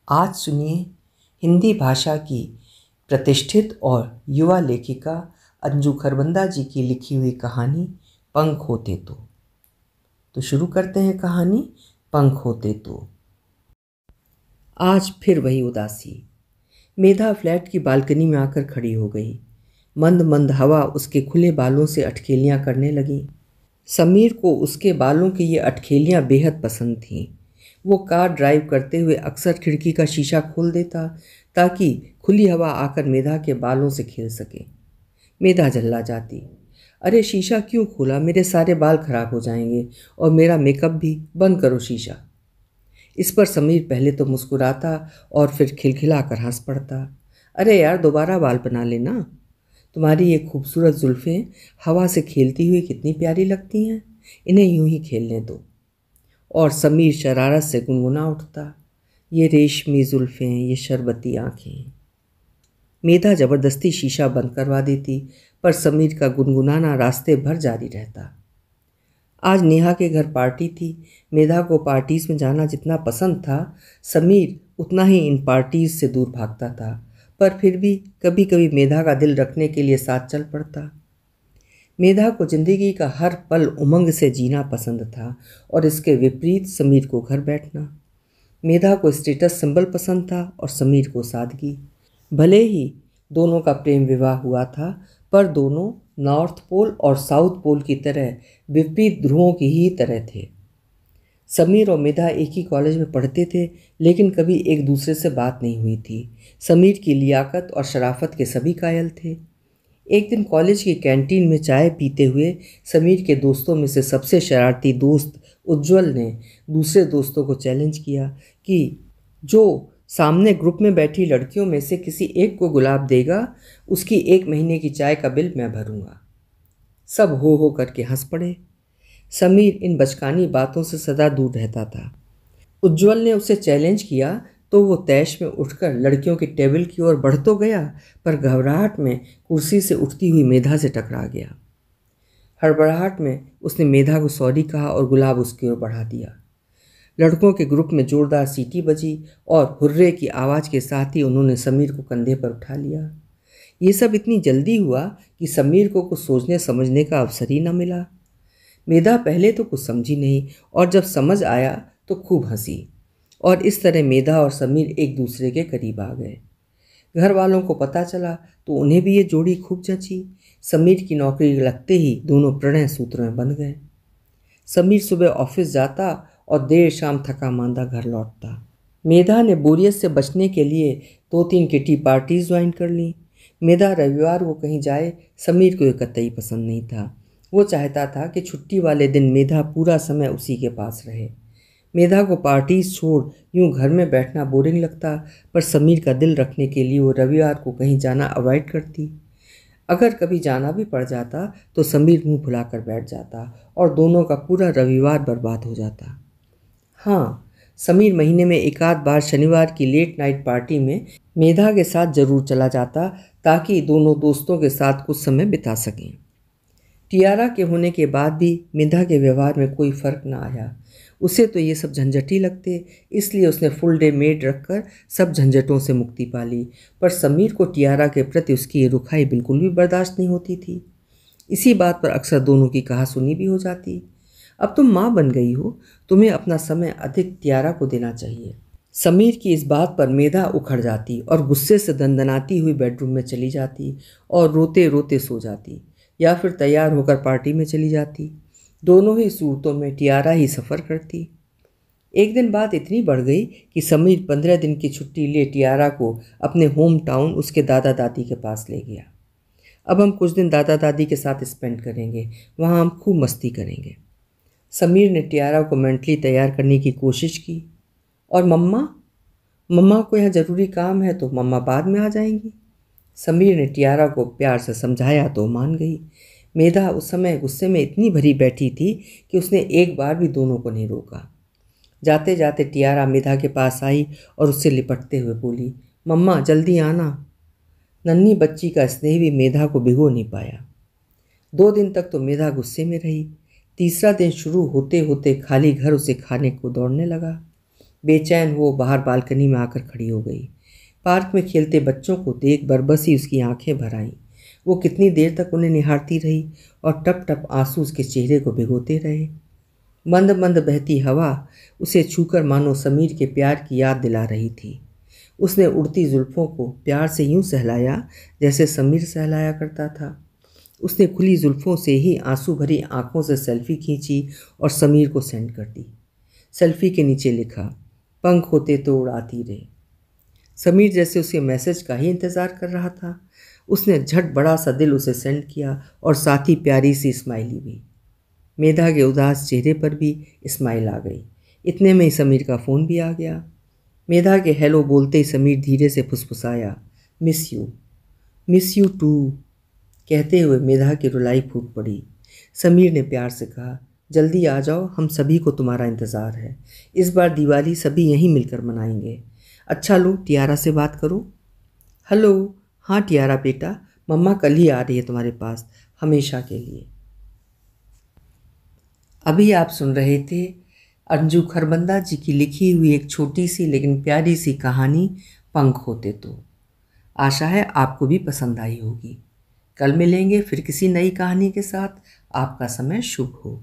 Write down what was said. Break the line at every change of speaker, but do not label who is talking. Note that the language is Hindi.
आज सुनिए हिंदी भाषा की प्रतिष्ठित और युवा लेखिका अंजू खरबंदा जी की लिखी हुई कहानी पंख होते तो शुरू करते हैं कहानी पंख होते तो। आज फिर वही उदासी। मेधा फ्लैट की बालकनी में आकर खड़ी हो गई। मंद मंद हवा उसके खुले बालों से अटखेलियां करने लगी। समीर को उसके बालों की ये अटखेलियां बेहद पसंद थीं। वो कार ड्राइव करते हुए अक्सर खिड़की का शीशा खोल देता ताकि खुली हवा आकर मेधा के बालों से खेल सके। मेधा झल्ला जाती। अरे शीशा क्यों खोला, मेरे सारे बाल खराब हो जाएंगे और मेरा मेकअप भी, बंद करो शीशा। इस पर समीर पहले तो मुस्कुराता और फिर खिलखिला कर हंस पड़ता। अरे यार, दोबारा बाल बना लेना, तुम्हारी ये खूबसूरत जुल्फ़ें हवा से खेलती हुई कितनी प्यारी लगती हैं, इन्हें यूं ही खेलने दो। और समीर शरारत से गुनगुना उठता, ये रेशमी जुल्फ़ें, ये शरबती आँखें। मेधा ज़बरदस्ती शीशा बंद करवा देती, पर समीर का गुनगुनाना रास्ते भर जारी रहता। आज नेहा के घर पार्टी थी। मेधा को पार्टीज़ में जाना जितना पसंद था, समीर उतना ही इन पार्टीज़ से दूर भागता था। पर फिर भी कभी कभी मेधा का दिल रखने के लिए साथ चल पड़ता। मेधा को जिंदगी का हर पल उमंग से जीना पसंद था और इसके विपरीत समीर को घर बैठना। मेधा को स्टेटस सिंबल पसंद था और समीर को सादगी। भले ही दोनों का प्रेम विवाह हुआ था, पर दोनों नॉर्थ पोल और साउथ पोल की तरह विपरीत ध्रुवों की ही तरह थे। समीर और मेधा एक ही कॉलेज में पढ़ते थे, लेकिन कभी एक दूसरे से बात नहीं हुई थी। समीर की लियाकत और शराफत के सभी कायल थे। एक दिन कॉलेज की कैंटीन में चाय पीते हुए समीर के दोस्तों में से सबसे शरारती दोस्त उज्ज्वल ने दूसरे दोस्तों को चैलेंज किया कि जो सामने ग्रुप में बैठी लड़कियों में से किसी एक को गुलाब देगा, उसकी 1 महीने की चाय का बिल मैं भरूंगा। सब हो करके हंस पड़े। समीर इन बचकानी बातों से सदा दूर रहता था। उज्ज्वल ने उसे चैलेंज किया तो वो तैश में उठकर लड़कियों की टेबल की ओर बढ़ तो गया, पर घबराहट में कुर्सी से उठती हुई मेधा से टकरा गया। हड़बड़ाहट में उसने मेधा को सॉरी कहा और गुलाब उसकी ओर बढ़ा दिया। लड़कों के ग्रुप में जोरदार सीटी बजी और हुर्रे की आवाज़ के साथ ही उन्होंने समीर को कंधे पर उठा लिया। ये सब इतनी जल्दी हुआ कि समीर को कुछ सोचने समझने का अवसर ही न मिला। मेधा पहले तो कुछ समझी नहीं और जब समझ आया तो खूब हंसी, और इस तरह मेधा और समीर एक दूसरे के करीब आ गए। घर वालों को पता चला तो उन्हें भी ये जोड़ी खूब जची। समीर की नौकरी लगते ही दोनों प्रणय सूत्र में बंध गए। समीर सुबह ऑफिस जाता और देर शाम थका मांदा घर लौटता। मेधा ने बोरियत से बचने के लिए 2-3 किटी पार्टीज ज्वाइन कर ली। मेधा रविवार को कहीं जाए समीर को ये कतई पसंद नहीं था। वो चाहता था कि छुट्टी वाले दिन मेधा पूरा समय उसी के पास रहे। मेधा को पार्टीज छोड़ यूं घर में बैठना बोरिंग लगता, पर समीर का दिल रखने के लिए वो रविवार को कहीं जाना अवॉइड करती। अगर कभी जाना भी पड़ जाता तो समीर मुंह फुलाकर बैठ जाता और दोनों का पूरा रविवार बर्बाद हो जाता। हाँ, समीर महीने में एक आध बार शनिवार की लेट नाइट पार्टी में मेधा के साथ जरूर चला जाता, ताकि दोनों दोस्तों के साथ कुछ समय बिता सकें। टियारा के होने के बाद भी मेधा के व्यवहार में कोई फर्क न आया। उसे तो ये सब झंझट ही लगते, इसलिए उसने फुल डे मेड रखकर सब झंझटों से मुक्ति पा ली। पर समीर को टियारा के प्रति उसकी ये रुखाई बिल्कुल भी बर्दाश्त नहीं होती थी। इसी बात पर अक्सर दोनों की कहासुनी भी हो जाती। अब तुम माँ बन गई हो, तुम्हें अपना समय अधिक टियारा को देना चाहिए। समीर की इस बात पर मेधा उखड़ जाती और गुस्से से दंदनाती हुई बेडरूम में चली जाती और रोते रोते सो जाती, या फिर तैयार होकर पार्टी में चली जाती। दोनों ही सूरतों में टियारा ही सफ़र करती। एक दिन बात इतनी बढ़ गई कि समीर 15 दिन की छुट्टी ले टियारा को अपने होम टाउन उसके दादा दादी के पास ले गया। अब हम कुछ दिन दादा दादी के साथ स्पेंड करेंगे, वहाँ हम खूब मस्ती करेंगे। समीर ने टियारा को मेंटली तैयार करने की कोशिश की। और मम्मा को यहाँ ज़रूरी काम है तो मम्मा बाद में आ जाएंगी। समीर ने टियारा को प्यार से समझाया तो मान गई। मेधा उस समय गुस्से में इतनी भरी बैठी थी कि उसने एक बार भी दोनों को नहीं रोका। जाते जाते टियारा मेधा के पास आई और उससे लिपटते हुए बोली, मम्मा जल्दी आना। नन्ही बच्ची का स्नेह भी मेधा को भिगो नहीं पाया। 2 दिन तक तो मेधा गुस्से में रही। तीसरा दिन शुरू होते होते खाली घर उसे खाने को दौड़ने लगा। बेचैन वो बाहर बालकनी में आकर खड़ी हो गई। पार्क में खेलते बच्चों को देख बरबसी उसकी आंखें भर आईं। वो कितनी देर तक उन्हें निहारती रही और टप टप आंसू उसके चेहरे को भिगोते रहे। मंद मंद बहती हवा उसे छूकर मानो समीर के प्यार की याद दिला रही थी। उसने उड़ती जुल्फों को प्यार से यूं सहलाया जैसे समीर सहलाया करता था। उसने खुली जुल्फों से ही आंसू भरी आंखों से सेल्फी खींची और समीर को सेंड कर दी। सेल्फी के नीचे लिखा, पंख होते तो उड़ाती रहे। समीर जैसे उसके मैसेज का ही इंतज़ार कर रहा था। उसने झट बड़ा सा दिल उसे सेंड किया और साथ ही प्यारी सी स्माइली भी। मेधा के उदास चेहरे पर भी स्माइल आ गई। इतने में ही समीर का फ़ोन भी आ गया। मेधा के हेलो बोलते ही समीर धीरे से फुसफुसाया, मिस यू टू। कहते हुए मेधा की रुलाई फूट पड़ी। समीर ने प्यार से कहा, जल्दी आ जाओ, हम सभी को तुम्हारा इंतज़ार है। इस बार दिवाली सभी यहीं मिलकर मनाएंगे। अच्छा लो, टियारा से बात करो। हेलो, हाँ टियारा बेटा, मम्मा कल ही आ रही है तुम्हारे पास, हमेशा के लिए। अभी आप सुन रहे थे अंजू खरबंदा जी की लिखी हुई एक छोटी सी लेकिन प्यारी सी कहानी, पंख होते तो। आशा है आपको भी पसंद आई होगी। कल मिलेंगे फिर किसी नई कहानी के साथ। आपका समय शुभ हो।